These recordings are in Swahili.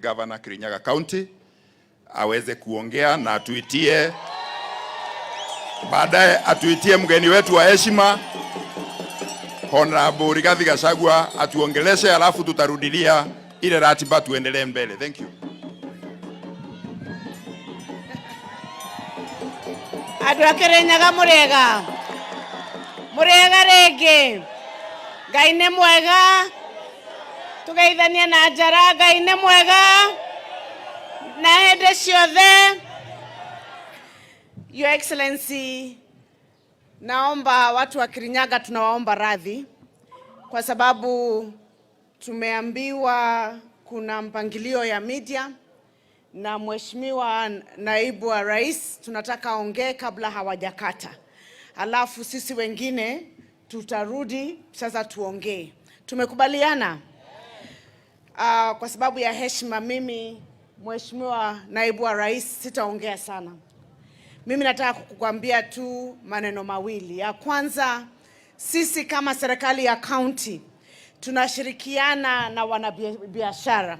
Governor Kirinyaga County aweze kuongea na atuitie, baadaye atuitie mgeni wetu wa heshima Honorable Gachagua atuongeleshe, alafu tutarudilia ile ratiba tuendelee mbele. Thank you. Adwa Kirinyaga murega rege Ngai mwega tugeithania na njara. Ngai mwega na hende ciothe. Your Excellency, naomba watu wa Kirinyaga, tunawaomba radhi kwa sababu tumeambiwa kuna mpangilio ya media na Mheshimiwa Naibu wa Rais tunataka ongee kabla hawajakata. Alafu sisi wengine tutarudi sasa tuongee. Tumekubaliana? Kwa sababu ya heshima, mimi Mheshimiwa Naibu wa Rais sitaongea sana. Mimi nataka kukuambia tu maneno mawili. Ya kwanza, sisi kama serikali ya county tunashirikiana na wanabiashara.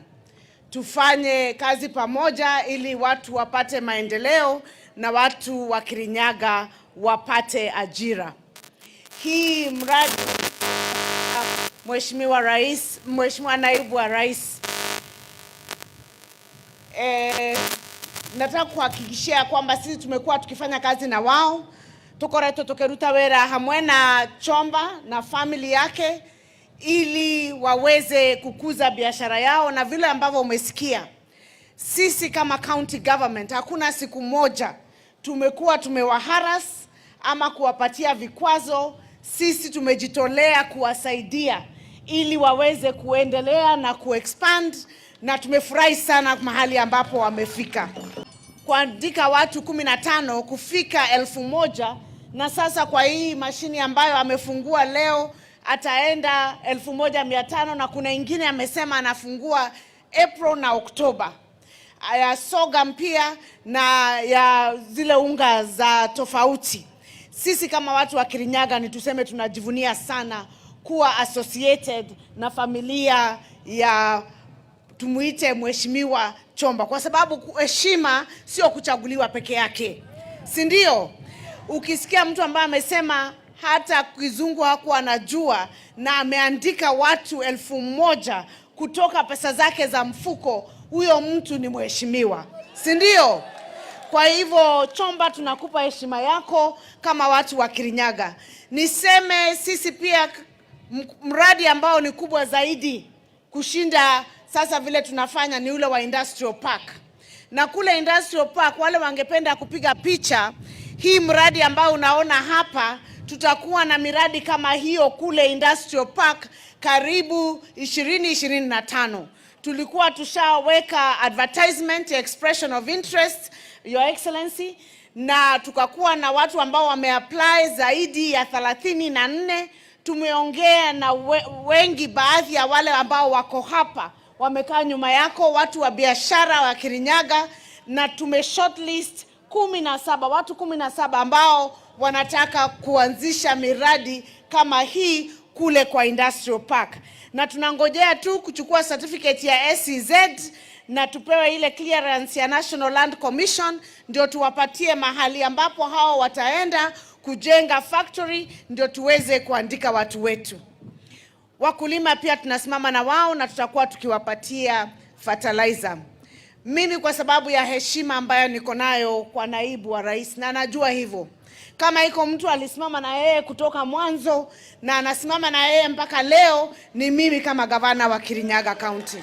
Tufanye kazi pamoja ili watu wapate maendeleo na watu wa Kirinyaga wapate ajira. Hii mradi Mheshimiwa Rais, Mheshimiwa Naibu wa Rais, nataka kuhakikishia kwamba sisi tumekuwa tukifanya kazi na wao. Tukoreto tukeruta wera hamwe na Chomba na family yake ili waweze kukuza biashara yao, na vile ambavyo umesikia sisi kama county government hakuna siku moja tumekuwa tumewaharas ama kuwapatia vikwazo. Sisi tumejitolea kuwasaidia ili waweze kuendelea na kuexpand, na tumefurahi sana mahali ambapo wamefika. Kuandika watu 15 kufika 1000, na sasa kwa hii mashini ambayo amefungua leo ataenda 1500, na kuna ingine amesema anafungua April na Oktoba. Ya soga mpya na ya zile unga za tofauti. Sisi kama watu wa Kirinyaga ni tuseme tunajivunia sana kuwa associated na familia ya tumuite Mheshimiwa Chomba, kwa sababu heshima sio kuchaguliwa peke yake, si ndio? Ukisikia mtu ambaye amesema hata kizungu hakuwa anajua na ameandika watu 1000 kutoka pesa zake za mfuko, huyo mtu ni mheshimiwa, si ndio? Kwa hivyo Chomba, tunakupa heshima yako kama watu wa Kirinyaga. Niseme sisi pia mradi ambao ni kubwa zaidi kushinda sasa vile tunafanya ni ule wa Industrial Park. Na kule Industrial Park wale wangependa kupiga picha, hii mradi ambao unaona hapa, tutakuwa na miradi kama hiyo kule Industrial Park karibu 2025. Tulikuwa tushaweka advertisement, expression of interest, Your Excellency, na tukakuwa na watu ambao wameapply zaidi ya 34. Tumeongea na wengi, baadhi ya wale ambao wako hapa wamekaa nyuma yako, watu wa biashara wa Kirinyaga, na tume shortlist 17, watu 17 ambao wanataka kuanzisha miradi kama hii kule kwa Industrial Park. Na tunangojea tu kuchukua certificate ya SEZ na tupewe ile clearance ya National Land Commission, ndio tuwapatie mahali ambapo hao wataenda kujenga factory, ndio tuweze kuandika watu wetu. Wakulima pia tunasimama na wao na tutakuwa tukiwapatia fertilizer. Mimi kwa sababu ya heshima ambayo niko nayo kwa Naibu wa Rais, na najua hivyo, kama iko mtu alisimama na yeye kutoka mwanzo na anasimama na yeye mpaka leo, ni mimi kama gavana wa Kirinyaga County.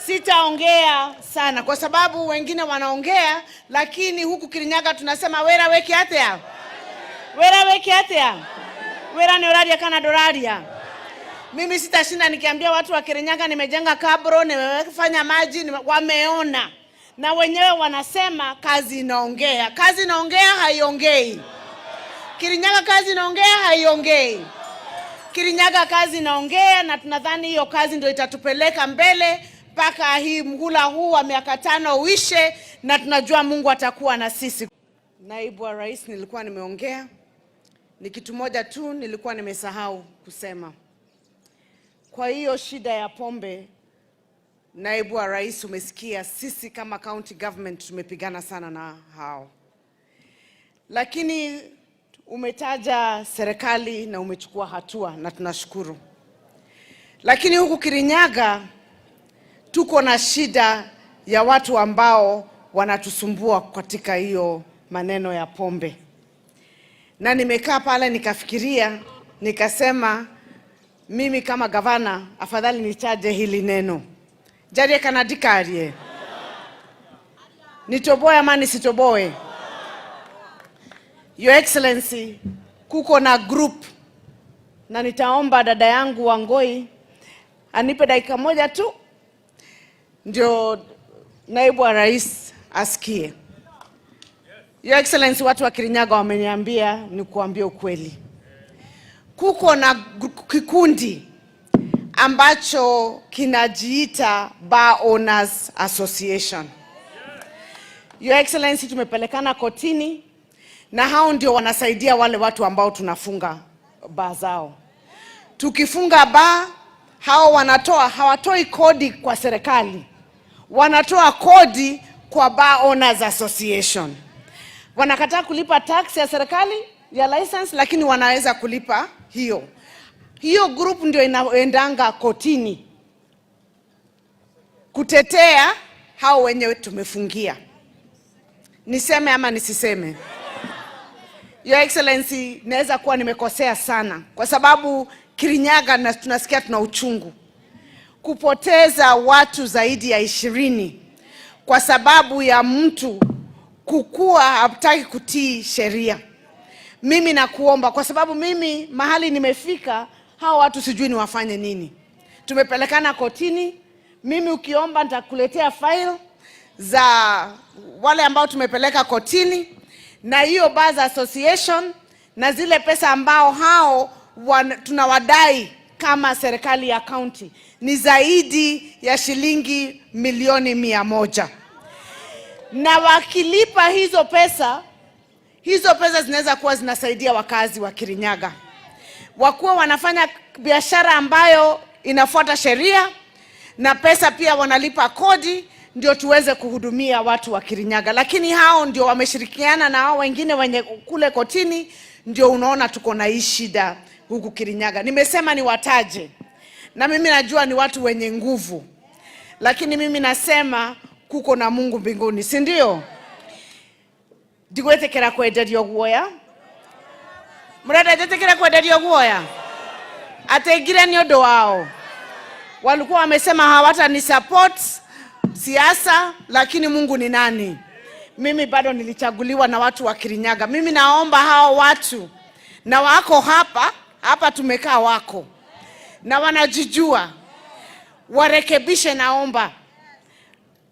Sitaongea sana kwa sababu wengine wanaongea, lakini huku Kirinyaga tunasema wera weki atea. Wera weki atea. Wera ni oraria kana doraria. Mimi sitashinda nikiambia watu wa Kirinyaga nimejenga kabro, nimefanya maji, wameona. Na wenyewe wanasema kazi inaongea. Kazi inaongea haiongei. Kirinyaga kazi inaongea haiongei. Kirinyaga kazi inaongea, na tunadhani hiyo kazi ndio itatupeleka mbele mpaka hii mhula huu wa miaka 5 uishe, na tunajua Mungu atakuwa na sisi. Naibu wa Rais, nilikuwa nimeongea. Ni kitu moja tu nilikuwa nimesahau kusema. Kwa hiyo shida ya pombe Naibu wa Rais, umesikia sisi kama county government tumepigana sana na hao. Lakini umetaja serikali na umechukua hatua na tunashukuru. Lakini huku Kirinyaga tuko na shida ya watu ambao wanatusumbua katika hiyo maneno ya pombe. Na nimekaa pale nikafikiria, nikasema mimi kama gavana afadhali nichaje hili neno. Jarie kanadikarie. Nitoboe ama nisitoboe? Your Excellency, kuko na group na nitaomba dada yangu Wangoi anipe dakika moja tu ndio Naibu wa Rais asikie. Your Excellency, watu wa Kirinyaga wameniambia nikuambie ukweli. Kuko na kikundi ambacho kinajiita Bar Owners Association. Your Excellency, tumepelekana kotini na hao ndio wanasaidia wale watu ambao tunafunga bar zao. Tukifunga bar, hao hawatoi kodi kwa serikali. Wanatoa kodi kwa Bar Owners Association. Wanakataa kulipa tax ya serikali ya license, lakini wanaweza kulipa hiyo. Hiyo group ndio inaendanga kotini kutetea hao wenyewe tumefungia. Niseme ama nisiseme? Your Excellency, naweza kuwa nimekosea sana kwa sababu Kirinyaga na tunasikia tuna uchungu. Kupoteza watu zaidi ya 20 kwa sababu ya mtu kukua hataki kutii sheria. Mimi nakuomba, kwa sababu mimi mahali nimefika hao watu sijui niwafanye nini. Tumepelekana kotini, mimi ukiomba nitakuletea file za wale ambao tumepeleka kotini na hiyo Bars Association na zile pesa ambao hao tunawadai kama serikali ya county ni zaidi ya shilingi milioni 100. Na wakilipa hizo pesa zinaweza kuwa zinasaidia wakazi wa Kirinyaga. Wakuwa wanafanya biashara ambayo inafuata sheria na pesa pia wanalipa kodi ndio tuweze kuhudumia watu wa Kirinyaga. Lakini hao ndio wameshirikiana na hao wengine wenye kule kotini, ndio unaona tuko na hii shida huku Kirinyaga. Nimesema ni wataje. Na mimi najua ni watu wenye nguvu. Lakini mimi nasema kuko na Mungu mbinguni, si ndio? Digwetekera kwenderio guoya. Murada jetekera kwenderio guoya. Ategire ni odo wao. Walikuwa wamesema hawata ni support siasa, lakini Mungu ni nani? Mimi bado nilichaguliwa na watu wa Kirinyaga. Mimi naomba hao watu na wako hapa tumekaa wako na wanajijua warekebishe, naomba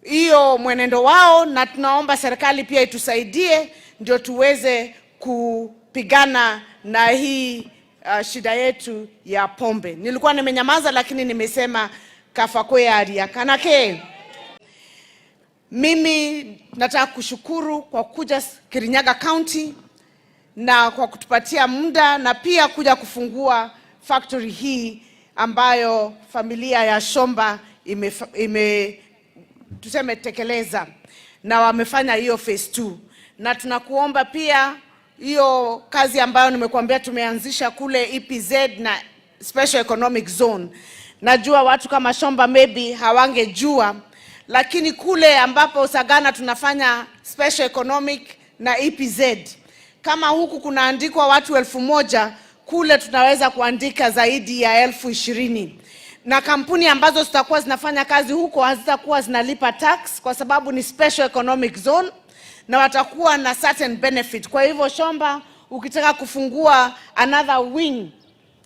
hiyo mwenendo wao, na tunaomba serikali pia itusaidie ndio tuweze kupigana na hii shida yetu ya pombe. Nilikuwa nimenyamaza lakini nimesema kafakwe aria kanake. Mimi nataka kushukuru kwa kuja Kirinyaga County na kwa kutupatia muda na pia kuja kufungua factory hii ambayo familia ya Shomba tekeleza na wamefanya hiyo phase 2. Na tunakuomba pia hiyo kazi ambayo nimekuambia tumeanzisha kule EPZ na Special Economic Zone. Najua watu kama Shomba maybe hawangejua, lakini kule ambapo Sagana tunafanya Special Economic na EPZ, kama huku kunaandikwa watu 1000, kule tunaweza kuandika zaidi ya 20,000. Na kampuni ambazo zitakuwa zinafanya kazi huko hazitakuwa zinalipa tax kwa sababu ni Special Economic Zone na watakuwa na certain benefit. Kwa hivyo Shomba, ukitaka kufungua another wing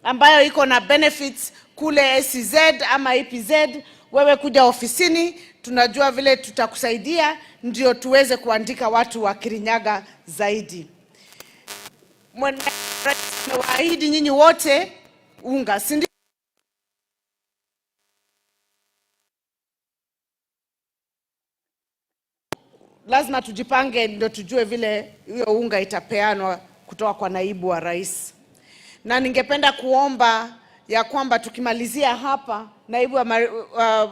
ambayo iko na benefits kule SCZ ama EPZ, wewe kuja ofisini, tunajua vile tutakusaidia ndio tuweze kuandika watu wa Kirinyaga zaidi. Mwaahidi nyinyi wote unga, si ndio? Lazima tujipange ndio tujue vile hiyo unga itapeanwa kutoka kwa Naibu wa Rais. Na ningependa kuomba ya kwamba tukimalizia hapa, naibu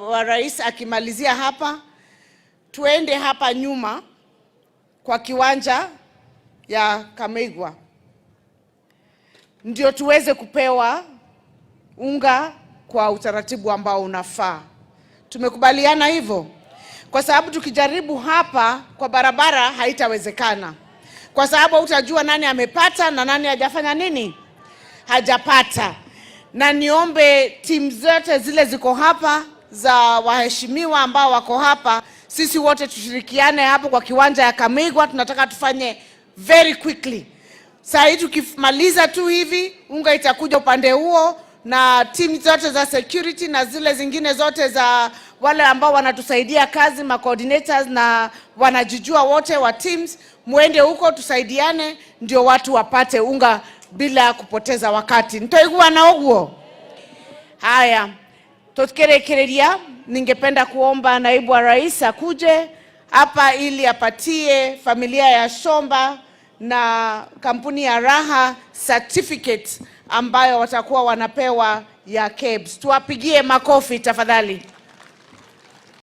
wa rais akimalizia hapa, tuende hapa nyuma kwa kiwanja ya Kameigwa ndio tuweze kupewa unga kwa utaratibu ambao unafaa. Tumekubaliana hivyo, kwa sababu tukijaribu hapa kwa barabara haitawezekana, kwa sababu utajua nani amepata na nani hajafanya nini, hajapata. Na niombe timu zote zile ziko hapa za waheshimiwa ambao wako hapa, sisi wote tushirikiane hapo kwa kiwanja ya Kameigwa. Tunataka tufanye very quickly. Saa hii tukimaliza tu hivi, unga itakuja upande huo, na timu zote za security na zile zingine zote za wale ambao wanatusaidia kazi, ma coordinators na wanajijua wote wa teams, muende huko tusaidiane ndio watu wapate unga bila kupoteza wakati. Nitoigua na oguo. Haya, tutikerekereria, ningependa kuomba naibu wa rais akuje hapa ili apatie familia ya Shomba na kampuni ya Raha certificate ambayo watakuwa wanapewa ya KEBS. Tuwapigie makofi tafadhali.